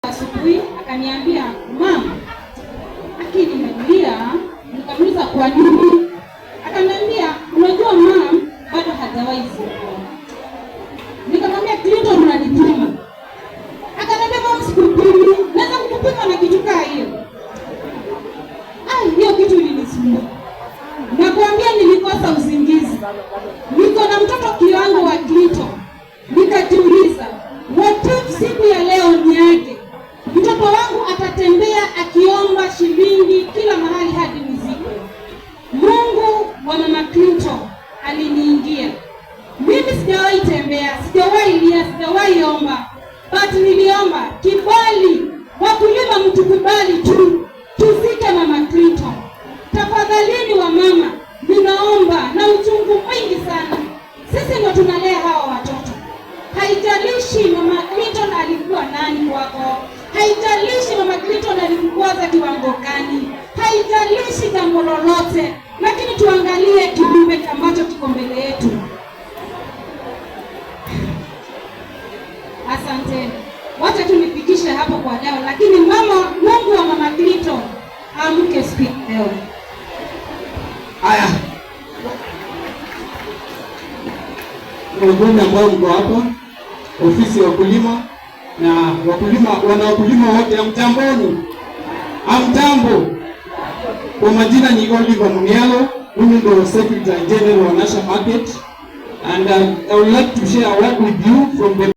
Asubuhi akaniambia, mama, akili imelia. Nikamuuliza kwa nini? Akaniambia, unajua mama bado hajawahi zaa. Nikamwambia, Clinton unanipima? Akaniambia, mama, sikupimi. Naweza kukupima na kitu kaa hiyo? Hiyo kitu ilinisumbua. Nakwambia nilikosa usingizi. Niko na mtoto kiwango wa Clinton. Nikajiuliza, what if siku ya leo ni yake? Mtoto wangu atatembea akiomba shilingi kila mahali hadi nizike. Mungu wa mama Clinton aliniingia. Mimi sijawahi tembea, sijawahi lia, sijawahi omba. But niliomba kibali, wakulima mtukubali tu, tuzike mama Clinton. Tafadhalini wa mama, ninaomba na uchungu mwingi sana. Sisi ndio tunalea hawa watoto. Haijalishi mama Clinton alikuwa nani kwako. Haijalishi mama Clinton alikukwaza kiwango gani. Haijalishi jambo lolote. Lakini tuangalie kiumbe ambacho kiko mbele yetu. Asante. Wacha tunifikishe hapo kwa leo. Lakini mama, Mungu wa mama Clinton amke speak leo. Haya. Wageni ambao mko hapa, ofisi ya wakulima na wakulima wote, amjamboni. Amjambo. Kwa majina ni Oliver Munialo, mimi ndo Secretary General wa National Market, and I would like to share a word with you from the